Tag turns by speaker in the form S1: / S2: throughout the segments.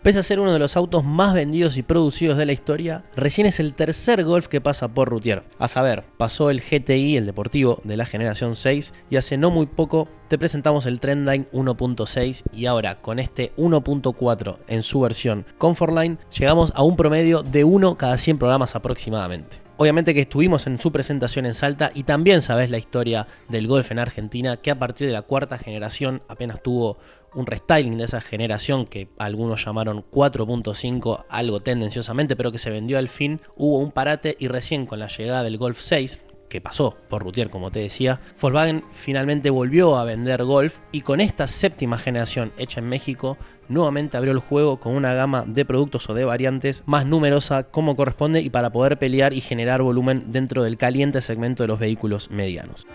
S1: Pese a ser uno de los autos más vendidos y producidos de la historia, recién es el tercer Golf que pasa por Routier. A saber, pasó el GTI, el deportivo, de la generación 6, y hace no muy poco te presentamos el Trendline 1.6, y ahora con este 1.4 en su versión Comfortline, llegamos a un promedio de 1 cada 100 programas aproximadamente. Obviamente que estuvimos en su presentación en Salta y también sabés la historia del Golf en Argentina, que a partir de la cuarta generación apenas tuvo un restyling de esa generación que algunos llamaron 4.5, algo tendenciosamente, pero que se vendió al fin. Hubo un parate y recién con la llegada del Golf 6, que pasó por Routier como te decía, Volkswagen finalmente volvió a vender Golf, y con esta séptima generación hecha en México nuevamente abrió el juego con una gama de productos o de variantes más numerosa como corresponde y para poder pelear y generar volumen dentro del caliente segmento de los vehículos medianos.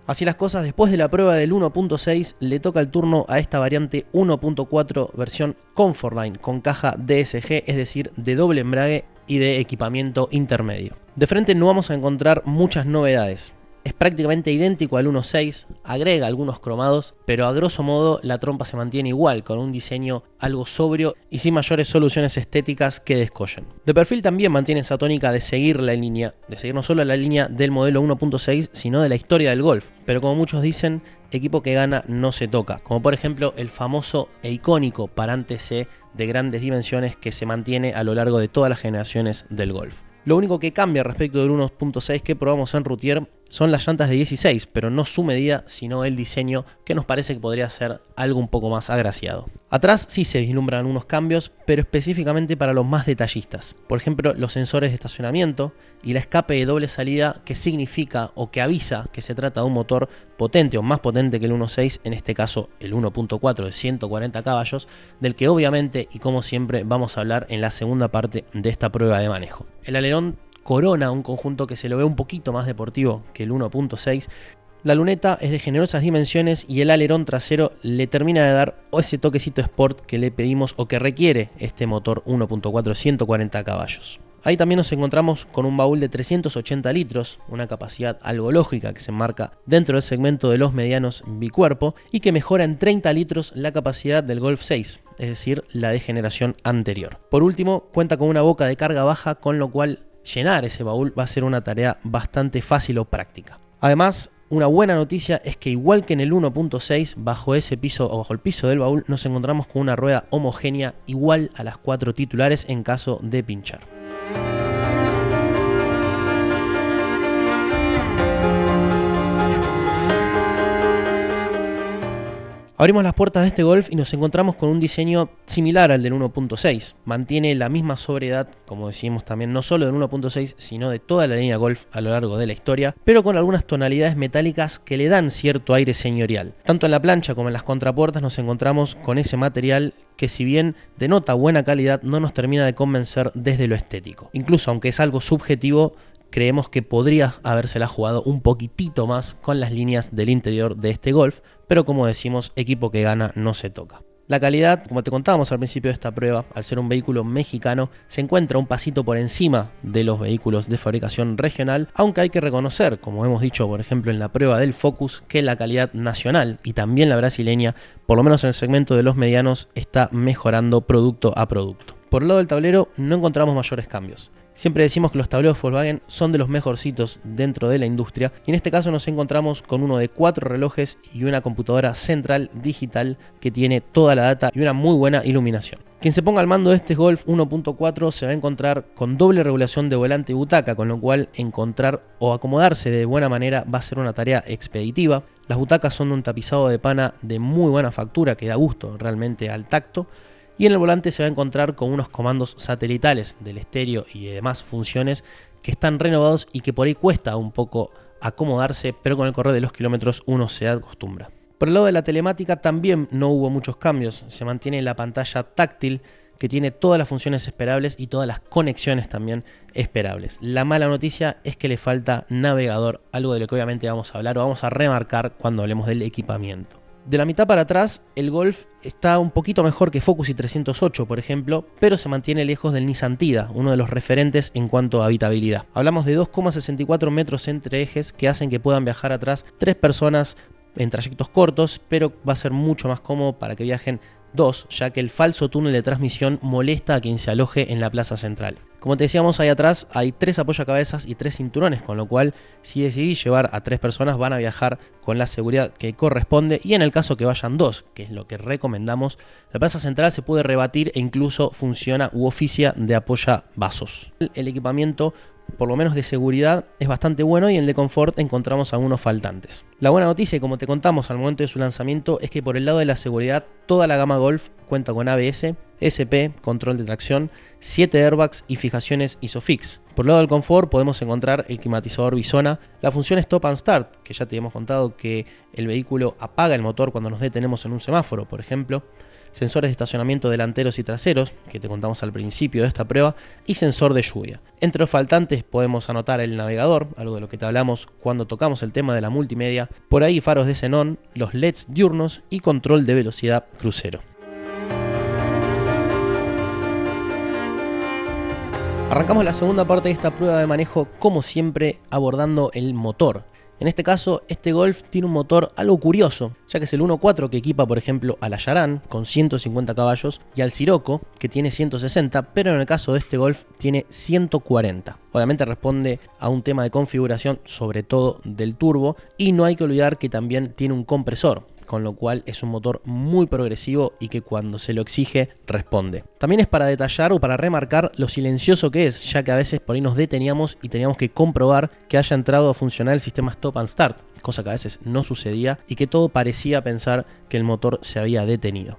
S1: Así las cosas, después de la prueba del 1.6 le toca el turno a esta variante 1.4 versión Comfortline con caja DSG, es decir, de doble embrague y de equipamiento intermedio. De frente no vamos a encontrar muchas novedades. Es prácticamente idéntico al 1.6, agrega algunos cromados, pero a grosso modo la trompa se mantiene igual, con un diseño algo sobrio y sin mayores soluciones estéticas que descollen. De perfil también mantiene esa tónica de seguir la línea, de seguir no solo la línea del modelo 1.6, sino de la historia del Golf, pero como muchos dicen, equipo que gana no se toca, como por ejemplo el famoso e icónico parante C de grandes dimensiones que se mantiene a lo largo de todas las generaciones del Golf. Lo único que cambia respecto del 1.6 que probamos en Routier son las llantas de 16, pero no su medida, sino el diseño, que nos parece que podría ser algo un poco más agraciado. Atrás sí se vislumbran unos cambios, pero específicamente para los más detallistas. Por ejemplo, los sensores de estacionamiento y la escape de doble salida, que significa o que avisa que se trata de un motor potente o más potente que el 1.6, en este caso el 1.4 de 140 caballos, del que obviamente y como siempre vamos a hablar en la segunda parte de esta prueba de manejo. El alerón corona un conjunto que se lo ve un poquito más deportivo que el 1.6. La luneta es de generosas dimensiones y el alerón trasero le termina de dar ese toquecito sport que le pedimos o que requiere este motor 1.4 140 caballos. Ahí también nos encontramos con un baúl de 380 litros, una capacidad algo lógica que se enmarca dentro del segmento de los medianos bicuerpo y que mejora en 30 litros la capacidad del Golf 6, es decir, la de generación anterior. Por último, cuenta con una boca de carga baja, con lo cual llenar ese baúl va a ser una tarea bastante fácil o práctica. Además, una buena noticia es que igual que en el 1.6, bajo ese piso o bajo el piso del baúl nos encontramos con una rueda homogénea igual a las 4 titulares en caso de pinchar. Abrimos las puertas de este Golf y nos encontramos con un diseño similar al del 1.6. Mantiene la misma sobriedad, como decimos también, no solo del 1.6, sino de toda la línea Golf a lo largo de la historia, pero con algunas tonalidades metálicas que le dan cierto aire señorial. Tanto en la plancha como en las contrapuertas nos encontramos con ese material que, si bien denota buena calidad, no nos termina de convencer desde lo estético. Incluso aunque es algo subjetivo, creemos que podría habérsela jugado un poquitito más con las líneas del interior de este Golf, pero como decimos, equipo que gana no se toca. La calidad, como te contábamos al principio de esta prueba, al ser un vehículo mexicano, se encuentra un pasito por encima de los vehículos de fabricación regional, aunque hay que reconocer, como hemos dicho por ejemplo en la prueba del Focus, que la calidad nacional y también la brasileña, por lo menos en el segmento de los medianos, está mejorando producto a producto. Por el lado del tablero no encontramos mayores cambios. Siempre decimos que los tableros Volkswagen son de los mejorcitos dentro de la industria, y en este caso nos encontramos con uno de 4 relojes y una computadora central digital que tiene toda la data y una muy buena iluminación. Quien se ponga al mando de este Golf 1.4 se va a encontrar con doble regulación de volante y butaca, con lo cual encontrar o acomodarse de buena manera va a ser una tarea expeditiva. Las butacas son de un tapizado de pana de muy buena factura que da gusto realmente al tacto. Y en el volante se va a encontrar con unos comandos satelitales del estéreo y demás funciones que están renovados y que por ahí cuesta un poco acomodarse, pero con el correr de los kilómetros uno se acostumbra. Por el lado de la telemática también no hubo muchos cambios, se mantiene la pantalla táctil que tiene todas las funciones esperables y todas las conexiones también esperables. La mala noticia es que le falta navegador, algo de lo que obviamente vamos a hablar o vamos a remarcar cuando hablemos del equipamiento. De la mitad para atrás, el Golf está un poquito mejor que Focus y 308, por ejemplo, pero se mantiene lejos del Nissan Tiida, uno de los referentes en cuanto a habitabilidad. Hablamos de 2,64 metros entre ejes que hacen que puedan viajar atrás 3 personas en trayectos cortos, pero va a ser mucho más cómodo para que viajen 2, ya que el falso túnel de transmisión molesta a quien se aloje en la plaza central. Como te decíamos, ahí atrás hay 3 apoyacabezas y 3 cinturones, con lo cual si decidís llevar a 3 personas van a viajar con la seguridad que corresponde, y en el caso que vayan 2, que es lo que recomendamos, la plaza central se puede rebatir e incluso funciona u oficia de apoyavasos. El equipamiento, por lo menos de seguridad, es bastante bueno, y en el de confort encontramos algunos faltantes. La buena noticia, como te contamos al momento de su lanzamiento, es que por el lado de la seguridad toda la gama Golf cuenta con ABS, ESP, control de tracción, 7 airbags y fijaciones ISOFIX. Por el lado del confort podemos encontrar el climatizador Bisona, la función Stop and Start, que ya te hemos contado que el vehículo apaga el motor cuando nos detenemos en un semáforo, por ejemplo, sensores de estacionamiento delanteros y traseros, que te contamos al principio de esta prueba, y sensor de lluvia. Entre los faltantes podemos anotar el navegador, algo de lo que te hablamos cuando tocamos el tema de la multimedia, por ahí faros de xenón, los LEDs diurnos y control de velocidad crucero. Arrancamos la segunda parte de esta prueba de manejo, como siempre, abordando el motor. En este caso, este Golf tiene un motor algo curioso, ya que es el 1.4 que equipa, por ejemplo, al Yaran con 150 caballos y al Sirocco, que tiene 160, pero en el caso de este Golf tiene 140. Obviamente responde a un tema de configuración, sobre todo del turbo, y no hay que olvidar que también tiene un compresor, con lo cual es un motor muy progresivo y que cuando se lo exige responde. También es para detallar o para remarcar lo silencioso que es, ya que a veces por ahí nos deteníamos y teníamos que comprobar que haya entrado a funcionar el sistema Stop and Start, cosa que a veces no sucedía y que todo parecía pensar que el motor se había detenido.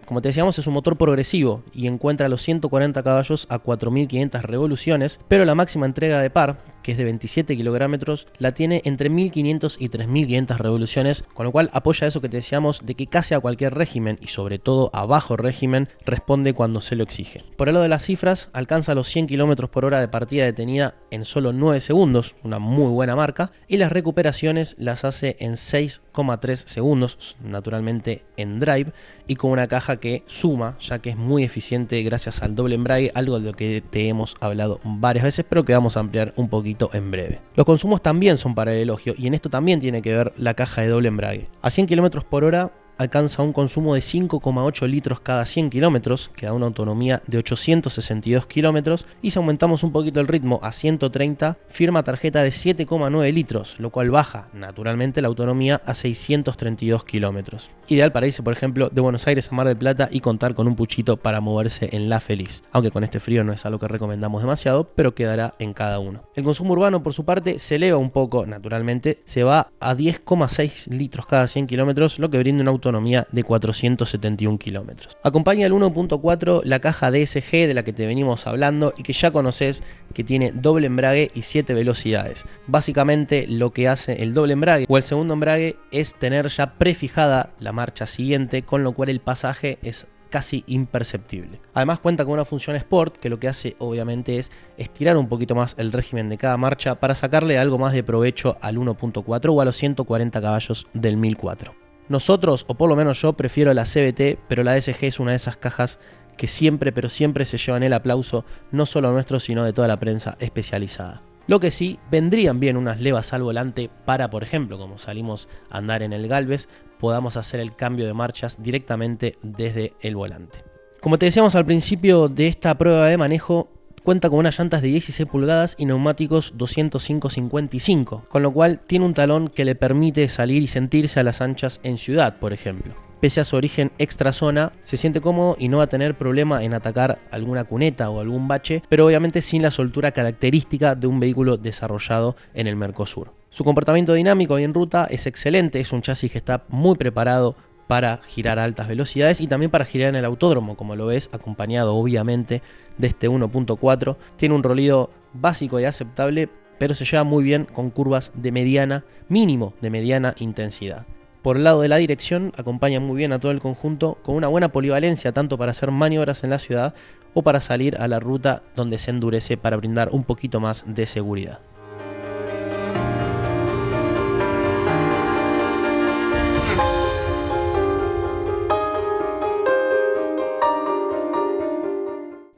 S1: Como te decíamos, es un motor progresivo y encuentra los 140 caballos a 4.500 revoluciones, pero la máxima entrega de par, que es de 27 kilogramos, la tiene entre 1.500 y 3.500 revoluciones, con lo cual apoya eso que te decíamos de que casi a cualquier régimen, y sobre todo a bajo régimen, responde cuando se lo exige. Por el lado de las cifras, alcanza los 100 km por hora de partida detenida en solo 9 segundos, una muy buena marca, y las recuperaciones las hace en 6,3 segundos, naturalmente en drive, y con una caja que suma, ya que es muy eficiente gracias al doble embrague, algo de lo que te hemos hablado varias veces, pero que vamos a ampliar un poquito en breve. Los consumos también son para el elogio, y en esto también tiene que ver la caja de doble embrague. A 100 km por hora alcanza un consumo de 5,8 litros cada 100 kilómetros, que da una autonomía de 862 kilómetros, y si aumentamos un poquito el ritmo a 130, firma tarjeta de 7,9 litros, lo cual baja naturalmente la autonomía a 632 kilómetros. Ideal para irse, por ejemplo, de Buenos Aires a Mar del Plata y contar con un puchito para moverse en La Feliz, aunque con este frío no es algo que recomendamos demasiado, pero quedará en cada uno. El consumo urbano, por su parte, se eleva un poco, naturalmente, se va a 10,6 litros cada 100 kilómetros, lo que brinda una autonomía de 471 kilómetros. Acompaña el 1.4 la caja DSG de la que te venimos hablando y que ya conoces, que tiene doble embrague y 7 velocidades. Básicamente lo que hace el doble embrague o el segundo embrague es tener ya prefijada la marcha siguiente, con lo cual el pasaje es casi imperceptible. Además cuenta con una función Sport que lo que hace obviamente es estirar un poquito más el régimen de cada marcha para sacarle algo más de provecho al 1.4 o a los 140 caballos del 1004. Nosotros, o por lo menos yo, prefiero la CVT, pero la DSG es una de esas cajas que siempre, pero siempre se llevan el aplauso, no solo nuestro, sino de toda la prensa especializada. Lo que sí, vendrían bien unas levas al volante para, por ejemplo, como salimos a andar en el Galvez, podamos hacer el cambio de marchas directamente desde el volante. Como te decíamos al principio de esta prueba de manejo, cuenta con unas llantas de 16 pulgadas y neumáticos 205/55, con lo cual tiene un talón que le permite salir y sentirse a las anchas en ciudad, por ejemplo. Pese a su origen extra zona, se siente cómodo y no va a tener problema en atacar alguna cuneta o algún bache, pero obviamente sin la soltura característica de un vehículo desarrollado en el Mercosur. Su comportamiento dinámico y en ruta es excelente, es un chasis que está muy preparado para girar a altas velocidades y también para girar en el autódromo, como lo ves, acompañado obviamente de este 1.4. Tiene un rolido básico y aceptable, pero se lleva muy bien con curvas de mediana, mínimo de mediana intensidad. Por el lado de la dirección, acompaña muy bien a todo el conjunto con una buena polivalencia tanto para hacer maniobras en la ciudad o para salir a la ruta donde se endurece para brindar un poquito más de seguridad.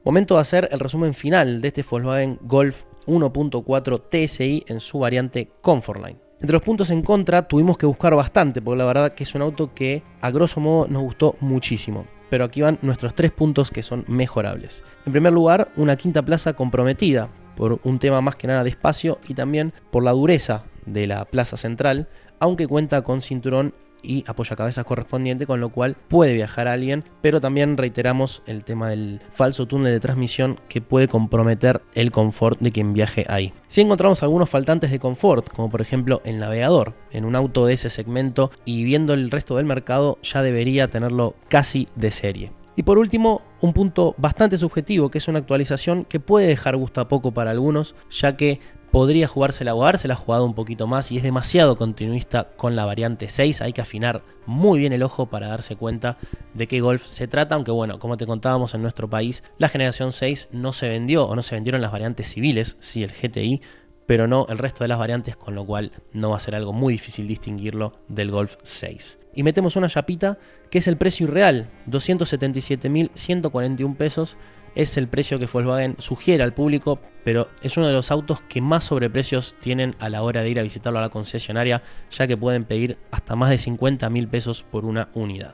S1: Momento de hacer el resumen final de este Volkswagen Golf 1.4 TSI en su variante Comfortline. Entre los puntos en contra tuvimos que buscar bastante, porque la verdad que es un auto que a grosso modo nos gustó muchísimo. Pero aquí van nuestros 3 puntos que son mejorables. En primer lugar, una quinta plaza comprometida por un tema más que nada de espacio y también por la dureza de la plaza central, aunque cuenta con cinturón y apoyacabezas correspondiente, con lo cual puede viajar alguien, pero también reiteramos el tema del falso túnel de transmisión que puede comprometer el confort de quien viaje ahí. Sí encontramos algunos faltantes de confort, como por ejemplo el navegador. En un auto de ese segmento y viendo el resto del mercado ya debería tenerlo casi de serie. Y por último, un punto bastante subjetivo, que es una actualización que puede dejar gusto a poco para algunos, ya que podría jugársela o habérsela jugado un poquito más y es demasiado continuista con la variante 6. Hay que afinar muy bien el ojo para darse cuenta de qué Golf se trata, aunque bueno, como te contábamos, en nuestro país la generación 6 no se vendió o no se vendieron las variantes civiles, sí el GTI, pero no el resto de las variantes, con lo cual no va a ser algo muy difícil distinguirlo del Golf 6. Y metemos una chapita que es el precio irreal, 277.141 pesos. Es el precio que Volkswagen sugiere al público, pero es uno de los autos que más sobreprecios tienen a la hora de ir a visitarlo a la concesionaria, ya que pueden pedir hasta más de 50.000 pesos por una unidad.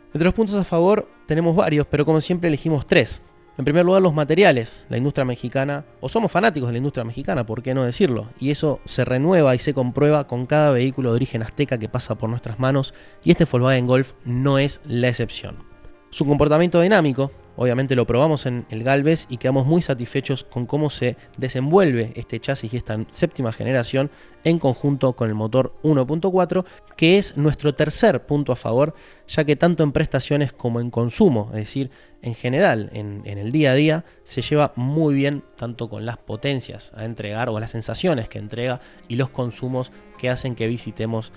S1: Entre los puntos a favor tenemos varios, pero como siempre elegimos 3. En primer lugar, los materiales. La industria mexicana, o somos fanáticos de la industria mexicana, ¿por qué no decirlo? Y eso se renueva y se comprueba con cada vehículo de origen azteca que pasa por nuestras manos, y este Volkswagen Golf no es la excepción. Su comportamiento dinámico, obviamente lo probamos en el Galvez y quedamos muy satisfechos con cómo se desenvuelve este chasis y esta séptima generación en conjunto con el motor 1.4, que es nuestro tercer punto a favor, ya que tanto en prestaciones como en consumo, es decir, en general, en el día a día, se lleva muy bien tanto con las potencias a entregar o las sensaciones que entrega y los consumos que hacen que visitemos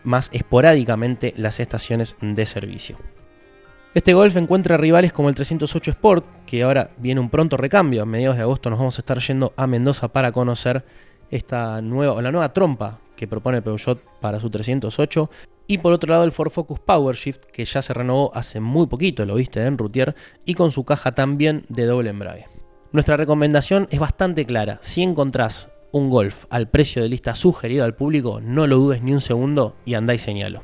S1: más esporádicamente las estaciones de servicio. Este Golf encuentra rivales como el 308 Sport, que ahora viene un pronto recambio. A mediados de agosto nos vamos a estar yendo a Mendoza para conocer la nueva trompa que propone Peugeot para su 308. Y por otro lado el Ford Focus PowerShift, que ya se renovó hace muy poquito, lo viste en Routier, y con su caja también de doble embrague. Nuestra recomendación es bastante clara. Si encontrás un Golf al precio de lista sugerido al público, no lo dudes ni un segundo y andá y señalo.